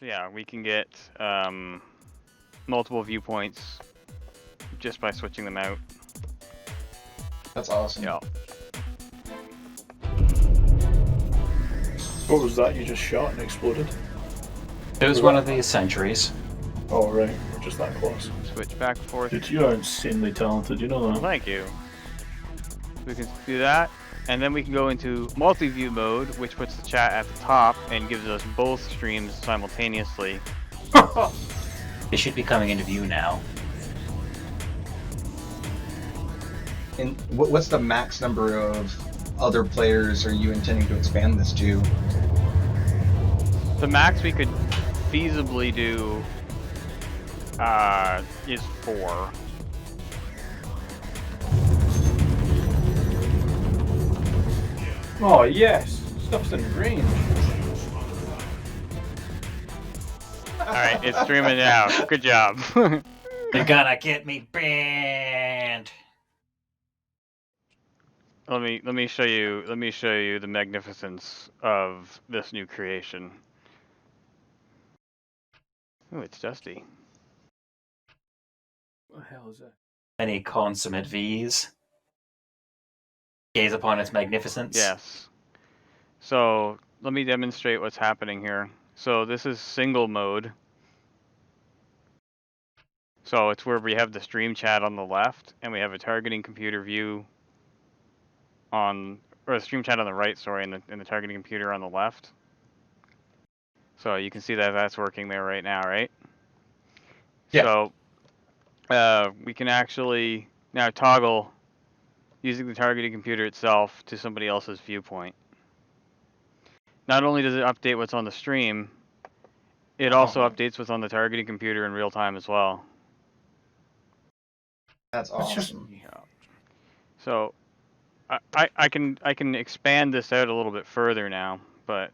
So yeah, we can get multiple viewpoints just by switching them out. That's awesome. Yeah. What was that you just shot and exploded? It was one of the sentries. Oh, right. We're just that close. Switch back and forth. Dude, you are insanely talented, you know that? Thank you. We can do that, and then we can go into multi-view mode, which puts the chat at the top and gives us both streams simultaneously. It should be coming into view now. And what's the max number of other players are you intending to expand this to? The max we could feasibly do is 4. Oh, yes! Stuff's in range. Alright, it's streaming now. Good job. You're gonna get me banned. Let me show you the magnificence of this new creation. Ooh, it's dusty. What the hell is that? Many consummate V's. Gaze upon its magnificence. Yes. So let me demonstrate what's happening here. So this is single mode. So it's where we have the stream chat on the left, and we have a targeting computer view on, or a stream chat on the right, sorry, and the targeting computer on the left. So you can see that that's working there right now, right? Yeah. So we can actually now toggle using the targeting computer itself to somebody else's viewpoint. Not only does it update what's on the stream, it also updates what's on the targeting computer in real time as well. That's awesome. Yeah. So I can expand this out a little bit further now, but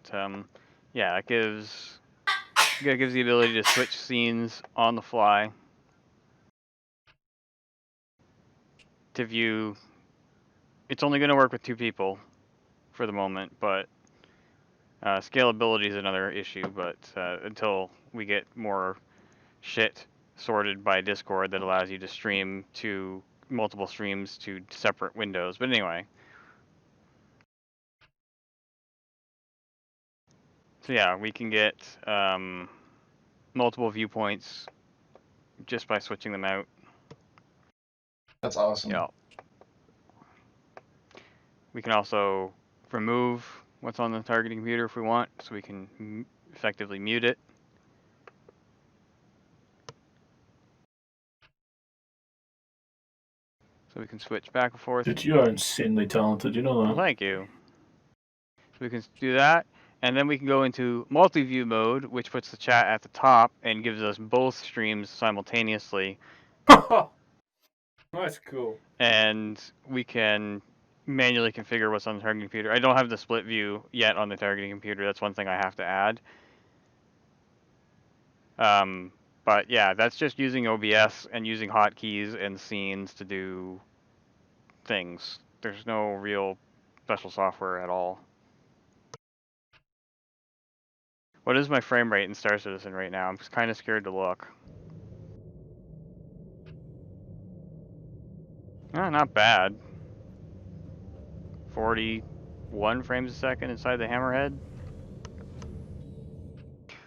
yeah, it gives the ability to switch scenes on the fly to view. It's only going to work with 2 people for the moment, but scalability is another issue. But until we get more shit sorted by Discord that allows you to stream to multiple streams to separate windows. But anyway. So yeah, we can get multiple viewpoints just by switching them out. That's awesome. Yeah. We can also remove what's on the targeting computer if we want, so we can effectively mute it. So we can switch back and forth. Dude, you are insanely talented, you know that? Well, thank you. So we can do that, and then we can go into multi-view mode, which puts the chat at the top and gives us both streams simultaneously. That's cool. And we can manually configure what's on the targeting computer. I don't have the split view yet on the targeting computer. That's one thing I have to add. But yeah, that's just using OBS and using hotkeys and scenes to do things. There's no real special software at all. What is my frame rate in Star Citizen right now? I'm just kind of scared to look. Not bad. 41 frames a second inside the Hammerhead.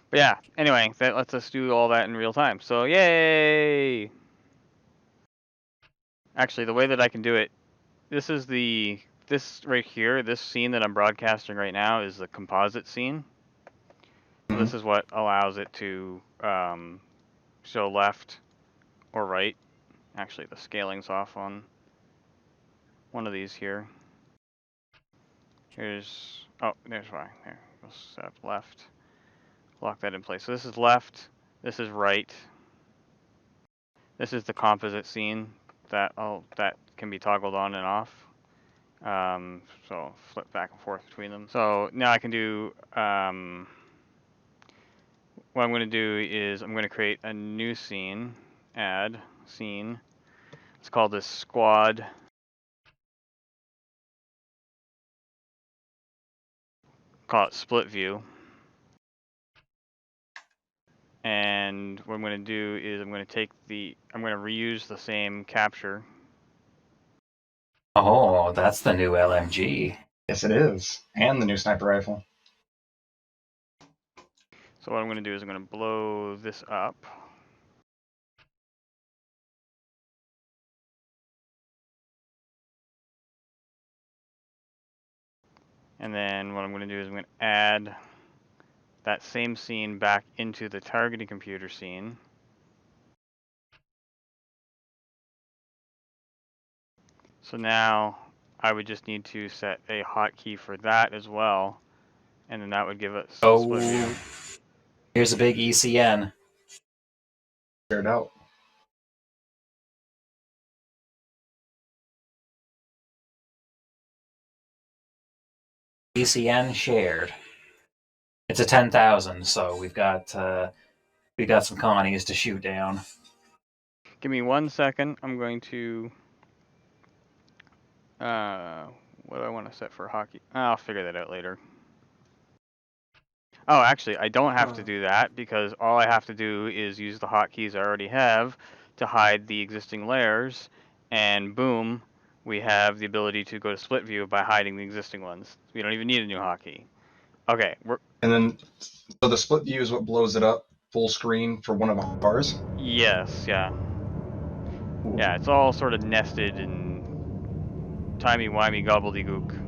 But yeah, anyway, that lets us do all that in real time. So yay! Actually, the way that I can do it, this right here, this scene that I'm broadcasting right now is the composite scene. So this is what allows it to show left or right. Actually, the scaling's off on one of these here. There's why. There, we'll set up left. Lock that in place. So this is left. This is right. This is the composite scene that can be toggled on and off. So flip back and forth between them. So now I can do. What I'm going to do is I'm going to create a new scene. Add scene. Let's call this squad. Call it split view. And what I'm going to do is I'm going to reuse the same capture. Oh, that's the new LMG. Yes, it is. And the new sniper rifle. So what I'm going to do is I'm going to blow this up. And then what I'm going to do is I'm going to add that same scene back into the targeting computer scene. So now I would just need to set a hotkey for that as well. And then that would give us a split view. Here's a big ECN. Clear it out. ECN shared. It's a 10,000, so we've got some Connies to shoot down. Give me 1 second. I'm going to... what do I want to set for hotkey? I'll figure that out later. Oh, actually, I don't have to do that because all I have to do is use the hotkeys I already have to hide the existing layers, and boom, we have the ability to go to split view by hiding the existing ones. We don't even need a new hotkey. Okay, And then, so the split view is what blows it up full screen for one of ours? Yes, yeah. Ooh. Yeah, it's all sort of nested and timey-wimey gobbledygook.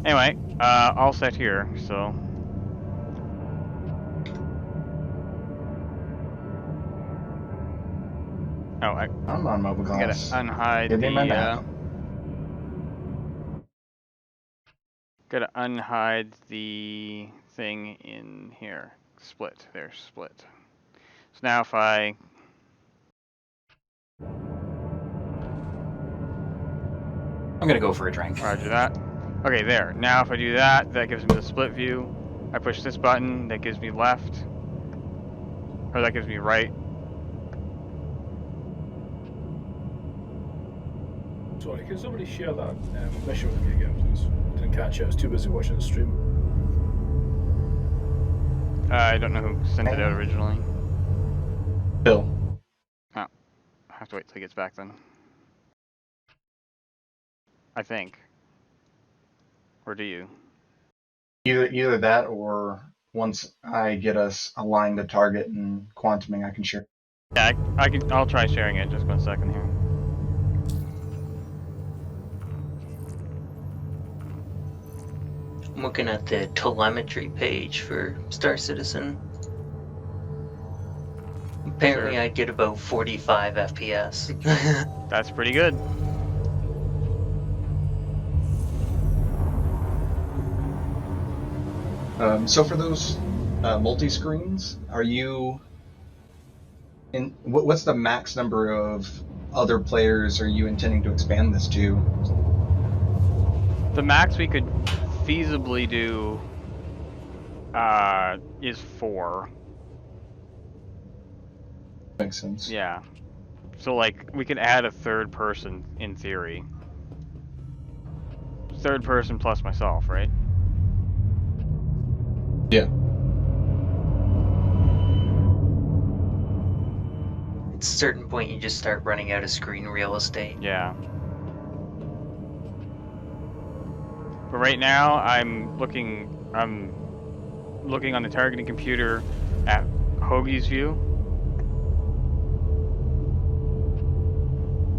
Anyway, all set here, so... Oh, I'm on mobile I gotta glass. unhide Give me my the, map. gotta unhide the thing in here. Split. There's split. So now if I... I'm gonna go for a drink. Roger that. Okay, there. Now if I do that, that gives me the split view. I push this button, that gives me left. Or that gives me right. Sorry, can somebody share that mission with me again, please? Didn't catch it. I was too busy watching the stream. I don't know who sent it out originally. Bill. Oh. I have to wait till he gets back then. I think. Or do you? Either that or once I get us aligned to target and quantuming, I can share. Yeah, I'll try sharing it. Just 1 second here. I'm looking at the telemetry page for Star Citizen. Apparently Sure. I get about 45 FPS. That's pretty good. So for those multi-screens, are you in? What's the max number of other players are you intending to expand this to? The max we could feasibly do is 4. Makes sense. Yeah. So like we could add a third person in theory. Third person plus myself, right? Yeah. At a certain point you just start running out of screen real estate. Yeah. But right now I'm looking on the targeting computer at Hoagie's view.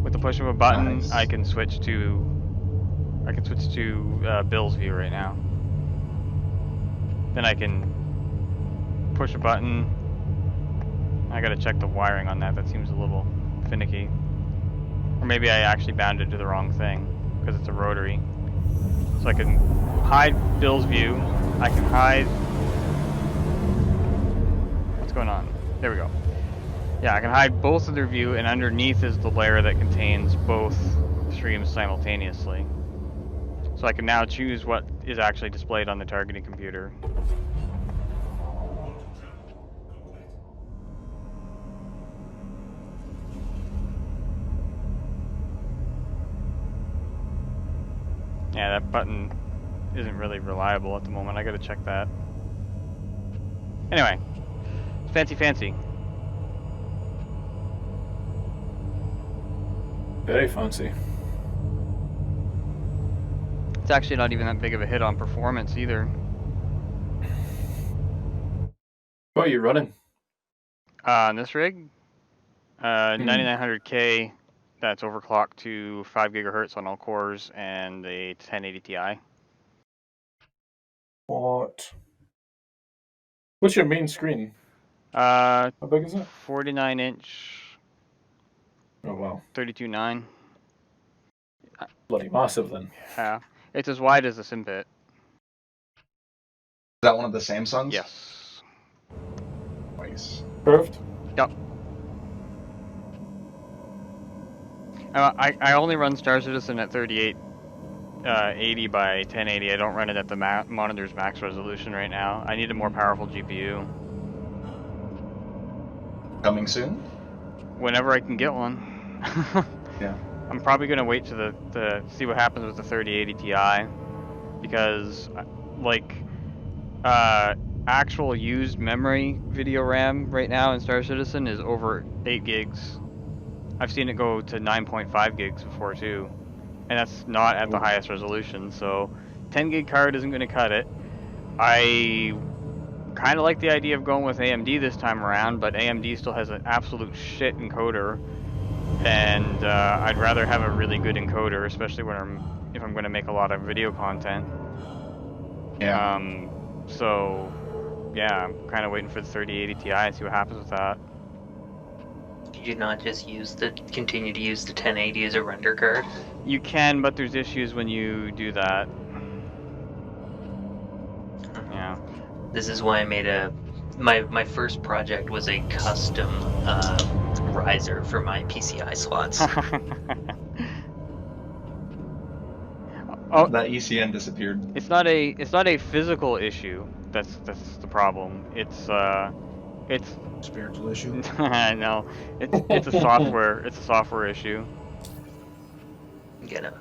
With the push of a button, Nice. I can switch to Bill's view right now. Then I can push a button. I gotta check the wiring on that. That seems a little finicky. Or maybe I actually bound it to the wrong thing because it's a rotary. So I can hide Bill's view. I can hide... What's going on? There we go. Yeah, I can hide both of their view, and underneath is the layer that contains both streams simultaneously. So I can now choose what is actually displayed on the targeting computer. Yeah, that button isn't really reliable at the moment. I gotta check that. Anyway, Fancy, fancy. Very fancy. It's actually not even that big of a hit on performance either. What are you running? On this rig, 9900K, that's overclocked to 5 gigahertz on all cores, and a 1080 Ti. What? What's your main screen? How big is it? 49 inch, Oh wow, 32.9. bloody massive then. Yeah, it's as wide as the Symbit. Is that one of the Samsungs? Yes. Nice. Curved? Yep. I only run Star Citizen at 3880 by 1080. I don't run it at the monitor's max resolution right now. I need a more powerful GPU. Coming soon? Whenever I can get one. Yeah. I'm probably gonna wait to see what happens with the 3080 Ti, because like actual used memory video RAM right now in Star Citizen is over 8 gigs. I've seen it go to 9.5 gigs before too, and that's not at the highest resolution. So 10 gig card isn't going to cut it. I kind of like the idea of going with AMD this time around, but AMD still has an absolute shit encoder, and I'd rather have a really good encoder, especially if I'm going to make a lot of video content. Yeah. So yeah, I'm kind of waiting for the 3080 Ti and see what happens with that. Did you not just continue to use the 1080 as a render card? You can, but there's issues when you do that. Yeah. This is why I made my first project was a custom riser for my PCI slots. Oh, That ECN disappeared. it's not a physical issue. That's the problem. It's Spiritual issue. no, it's a software issue. Get it?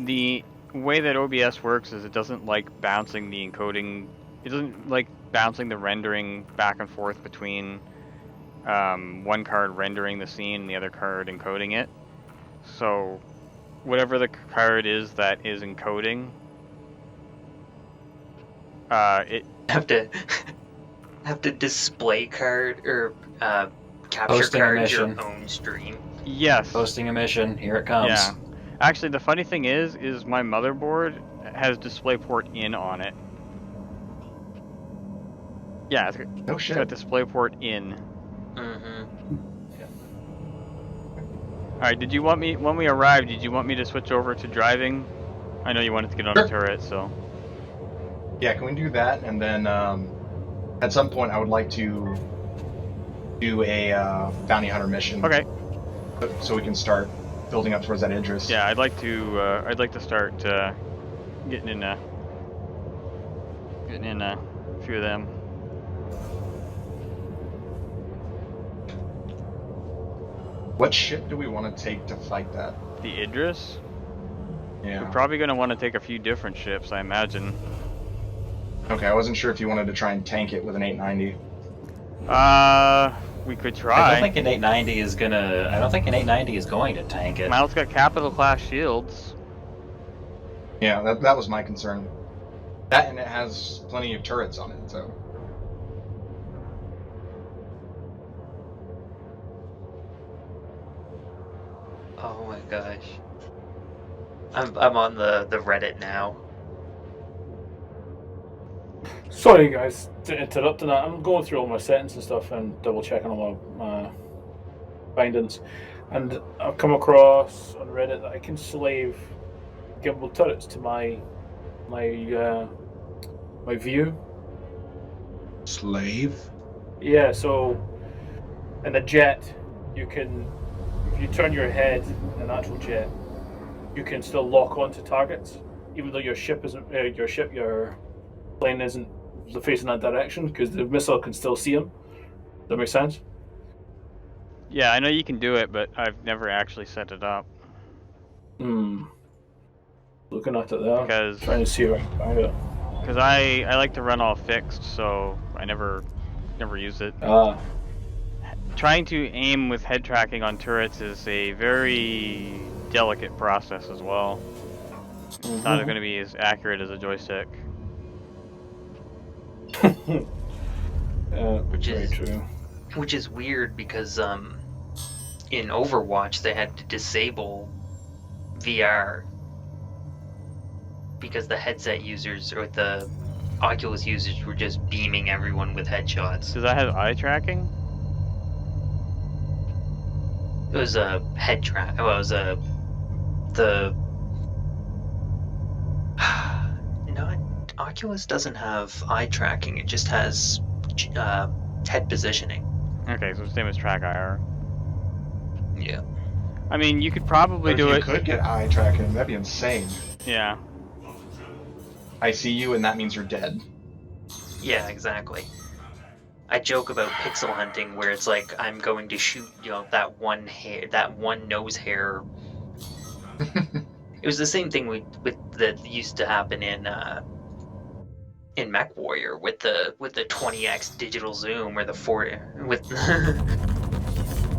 The way that OBS works is it doesn't like bouncing the encoding. It doesn't like bouncing the rendering back and forth between one card rendering the scene and the other card encoding it. So whatever the card is that is encoding, it have to display card or capture Posting a card mission. your own stream. yes. Posting a mission. Here it comes. Yeah. Actually, the funny thing is my motherboard has DisplayPort in on it. Yeah, No it's shit. got DisplayPort in. Mm-hmm. Alright, did you want me, when we arrived, did you want me to switch over to driving? I know you wanted to get on the turret, so. Yeah, can we do that? And then at some point I would like to do a bounty hunter mission. Okay. So we can start building up towards that Idris. Yeah, I'd like to start getting in a few of them. What ship do we want to take to fight that? The Idris? Yeah. We're probably going to want to take a few different ships, I imagine. Okay, I wasn't sure if you wanted to try and tank it with an 890. We could I try. don't think an 890 is gonna. I don't think an 890 is going to tank it. Miles got capital class shields. Yeah, that was my concern. That, and it has plenty of turrets on it, so. Oh my gosh. I'm on the Reddit now. Sorry guys to interrupt on that. I'm going through all my settings and stuff and double checking all my bindings, and I've come across on Reddit that I can slave gimbal turrets to my view. Slave? Yeah, so in a jet, you can, if you turn your head in an actual jet, you can still lock onto targets, even though your ship isn't, your plane isn't facing that direction, because the missile can still see them. Does that make sense? Yeah, I know you can do it, but I've never actually set it up. Looking at it there, Because trying to see if I can find it. I like to run all fixed, so I never never used it. Ah. Trying to aim with head tracking on turrets is a very delicate process as well. It's not going to be as accurate as a joystick. Which is weird because in Overwatch they had to disable VR because the headset users or the Oculus users were just beaming everyone with headshots. Does that have eye tracking? It was a head track. Well, it was the not Oculus doesn't have eye tracking. It just has head positioning. Okay, so same as track IR. Yeah. I mean, you could probably do you it. could get eye tracking, that'd be insane. Yeah. I see you, and that means you're dead. Yeah, exactly. I joke about pixel hunting, where it's like I'm going to shoot, that one hair, that one nose hair. It was the same thing with that used to happen in Mech Warrior with the 20x digital zoom or the 40 with.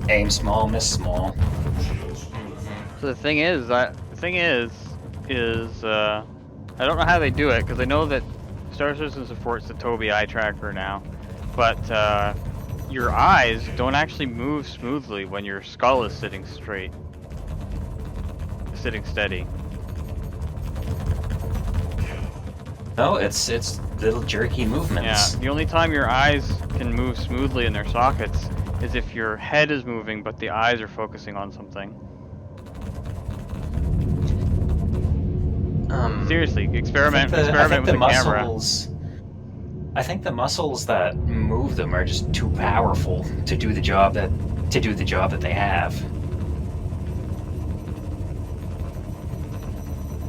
Aim small, miss small. So the thing is, I don't know how they do it, because I know that Star Citizen supports the Tobii eye tracker now, but your eyes don't actually move smoothly when your skull is sitting straight, sitting steady. No, it's little jerky movements. Yeah, the only time your eyes can move smoothly in their sockets is if your head is moving, but the eyes are focusing on something. Seriously, experiment with the camera. I think the muscles that move them are just too powerful to do the job that they have.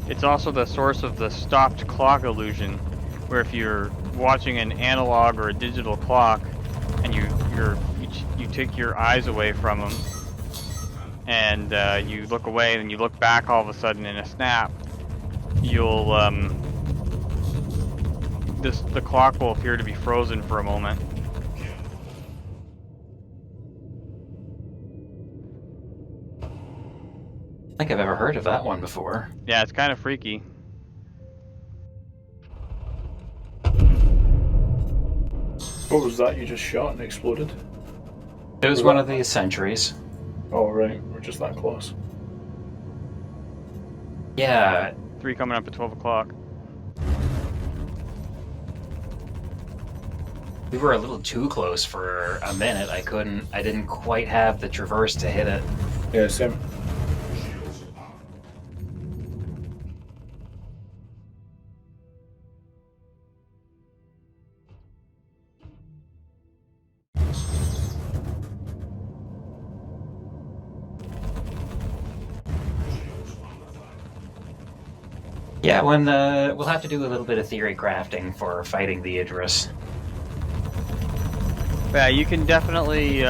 It's also the source of the stopped clock illusion, where if you're watching an analog or a digital clock, and you take your eyes away from them, and you look away, and you look back all of a sudden in a snap, you'll the clock will appear to be frozen for a moment. I think I've ever heard of that one before. Yeah, it's kind of freaky. What was that you just shot and exploded? It was one of the sentries. Oh, right. We're just that close. Yeah. 3 coming up at 12 o'clock. We were a little too close for a minute. I didn't quite have the traverse to hit it. Yeah, same. Yeah, when we'll have to do a little bit of theory crafting for fighting the Idris. Yeah, you can definitely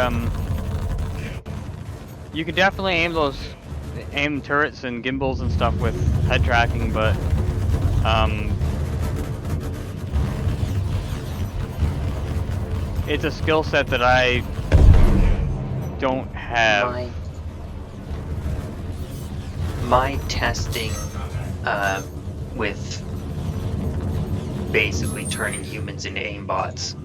aim turrets and gimbals and stuff with head tracking, but it's a skill set that I don't have. My testing with basically turning humans into aimbots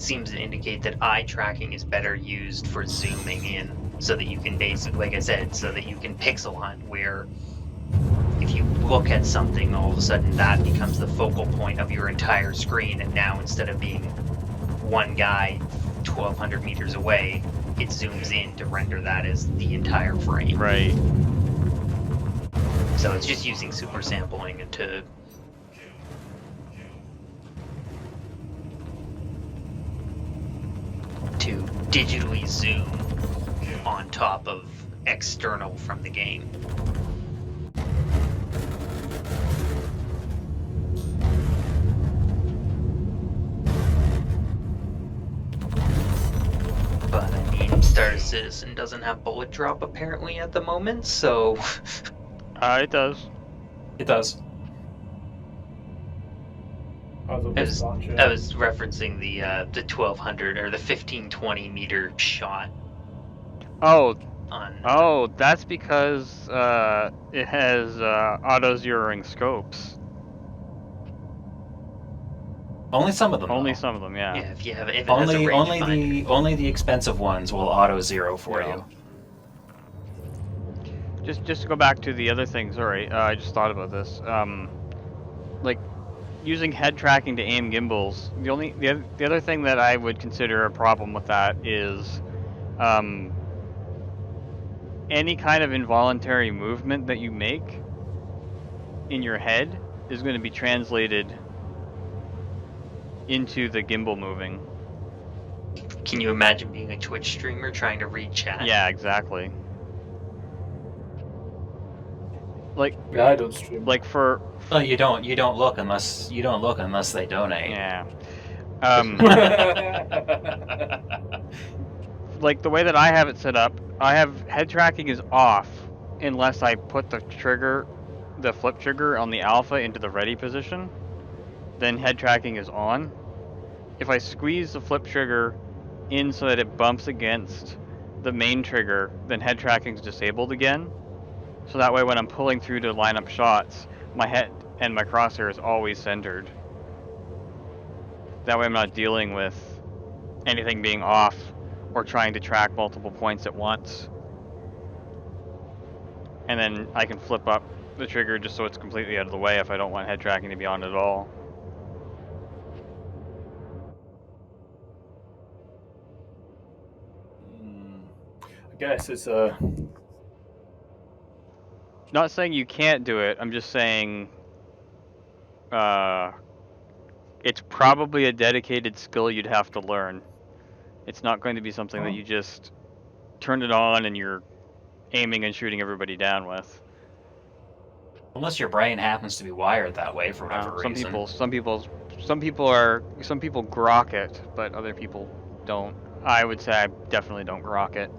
seems to indicate that eye tracking is better used for zooming in, so that you can basically, like I said, so that you can pixel hunt, where if you look at something, all of a sudden that becomes the focal point of your entire screen, and now instead of being one guy 1,200 meters away, it zooms in to render that as the entire frame. Right. So it's just using super sampling to digitally zoom on top of external from the game. But I mean, Star Citizen doesn't have bullet drop apparently at the moment, so It does. It does. Oh, have a dispatcher. I was referencing the 1200 or the 1520 meter shot Oh, on. that's because it has auto zeroing scopes. Only some of them. Only though. some of them, yeah. Yeah, if it has a rangefinder. Only the expensive ones will auto zero for Yeah. you. Just to go back to the other thing. Sorry, I just thought about this. Like using head tracking to aim gimbals. The other thing that I would consider a problem with that is, any kind of involuntary movement that you make in your head is going to be translated into the gimbal moving. Can you imagine being a Twitch streamer trying to read chat? Yeah, exactly. Like, Yeah, I don't stream. like for Well, you don't look unless they donate. yeah. Like the way that I have it set up, I have head tracking is off unless I put the flip trigger on the alpha into the ready position. Then head tracking is on. If I squeeze the flip trigger in so that it bumps against the main trigger, then head tracking is disabled again. So that way when I'm pulling through to line up shots, my head and my crosshair is always centered. That way I'm not dealing with anything being off or trying to track multiple points at once. And then I can flip up the trigger just so it's completely out of the way if I don't want head tracking to be on at all. I guess it's Not saying you can't do it, I'm just saying it's probably a dedicated skill you'd have to learn. It's not going to be something that you just turn it on and you're aiming and shooting everybody down with. Unless your brain happens to be wired that way for whatever reason. Some people grok it, but other people don't. I would say I definitely don't grok it.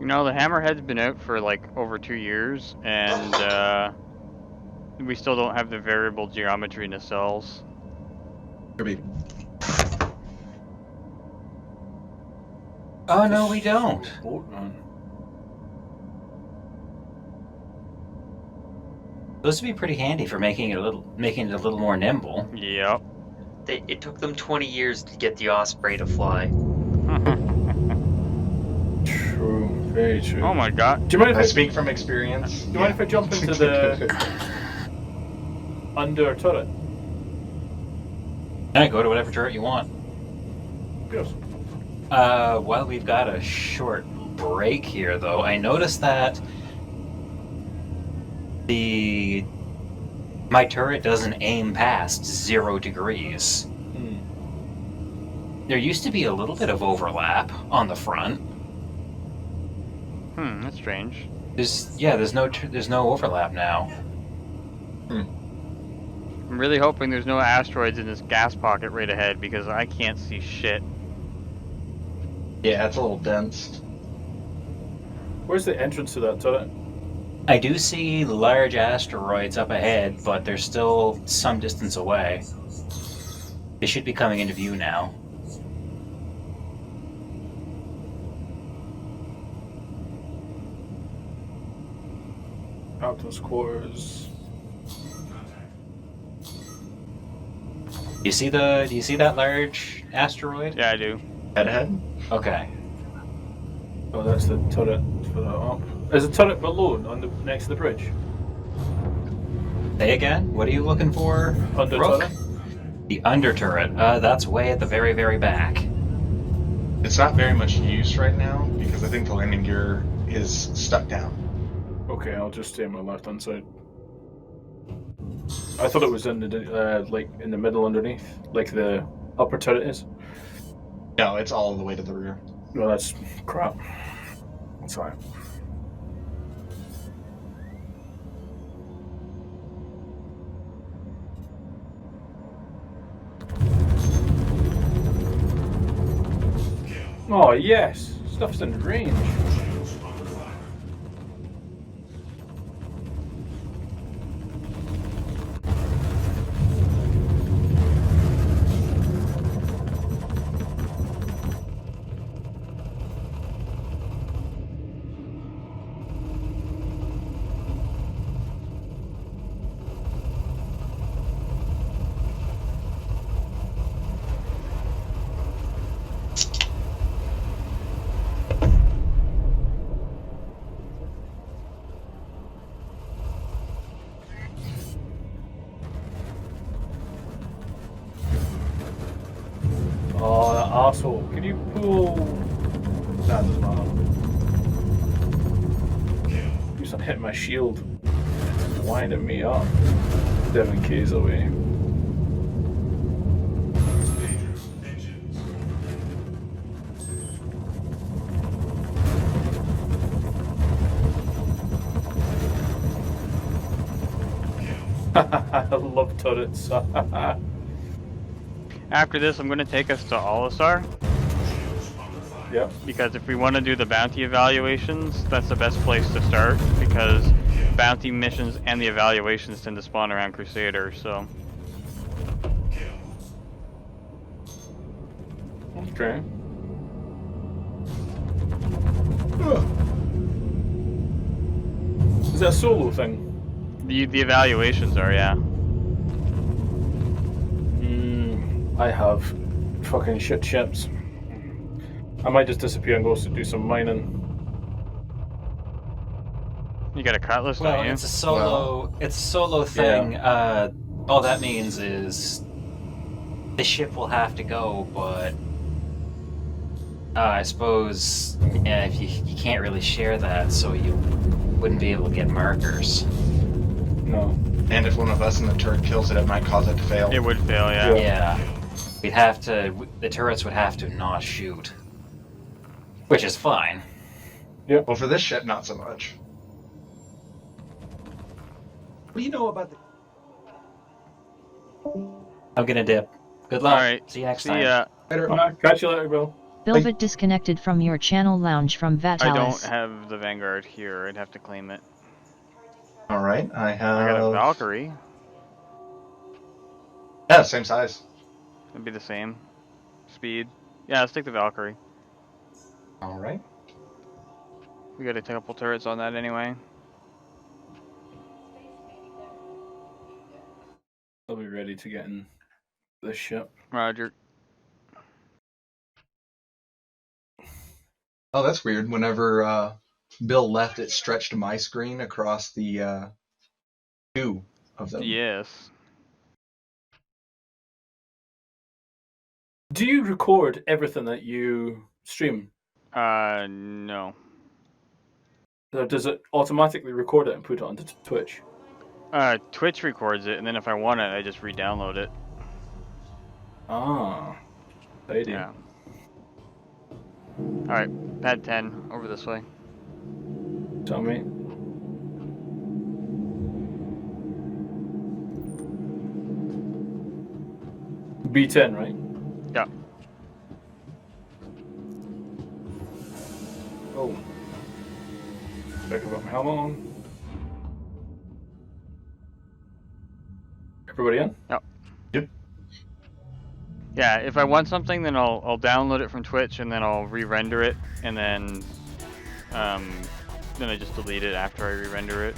You know, the Hammerhead's been out for like over 2 years, and we still don't have the variable geometry nacelles. Could be. Oh no, we don't. Boatman. Those would be pretty handy for making it a little more nimble. Yep. It took them 20 years to get the Osprey to fly. True, very true. Oh my god. Do you mind if I speak from experience. Do you mind if I jump into the under turret? Yeah, go to whatever turret you want. Yes. While we've got a short break here, though, I noticed that my turret doesn't aim past 0 degrees. There used to be a little bit of overlap on the front. That's strange. There's no overlap now. I'm really hoping there's no asteroids in this gas pocket right ahead because I can't see shit. Yeah, it's a little dense. Where's the entrance to that turret? I do see large asteroids up ahead, but they're still some distance away. They should be coming into view now. Captain's quarters. Do you see that large asteroid? Yeah, I do. Head ahead? Okay. Oh, that's the turret for that up. There's a turret below on the next to the bridge. Say again? What are you looking for? Under Rook? turret. The under turret. That's way at the very, very back. It's not very much use right now because I think the landing gear is stuck down. Okay, I'll just stay on my left hand side. I thought it was in the like in the middle underneath, like the upper turret is. No, it's all the way to the rear. No, that's crap. That's fine. Oh yes, stuff's in range. asshole. Can you pull? That doesn't matter. He's not hitting my shield. It's winding me up. 7K's away. I love turrets. After this, I'm going to take us to Olisar, Yep. because if we want to do the bounty evaluations, that's the best place to start, because bounty missions and the evaluations tend to spawn around Crusaders, so... Okay. Is that a solo thing? The evaluations are, yeah. I have fucking shit ships. I might just disappear and go do some mining. You got a cutlass, Well, don't you? it's a solo. It's a solo thing. All that means is the ship will have to go, but I suppose if you can't really share that, so you wouldn't be able to get markers. No. And if one of us in the turret kills it, it might cause it to fail. It would fail, yeah. Yeah, we'd have to. The turrets would have to not shoot, which is fine. Well, for this ship, not so much. What do you know about the... I'm gonna dip. Good luck. All right. See you next See time. ya. Later. Catch you later, Bill. Velvet disconnected from your channel lounge from I don't Vatalis. have the Vanguard here. I'd have to claim it. All right, I have. I got a Valkyrie. Yeah, same size. It'd be the same. Speed. Yeah, let's take the Valkyrie. All right. We got a couple turrets on that anyway. I'll be ready to get in this ship. Roger. Oh, that's weird. Whenever Bill left, it stretched my screen across the two of them. Yes. Do you record everything that you stream? No. Or does it automatically record it and put it onto Twitch? Twitch records it, and then if I want it, I just re-download it. Ah. Lady. Yeah. Alright, pad 10, over this way. Tell me. B10, right? Yeah. Oh. Check about my helmet on. Everybody in? Yeah, if I want something, then I'll download it from Twitch, and then I'll re-render it, and then I just delete it after I re-render it.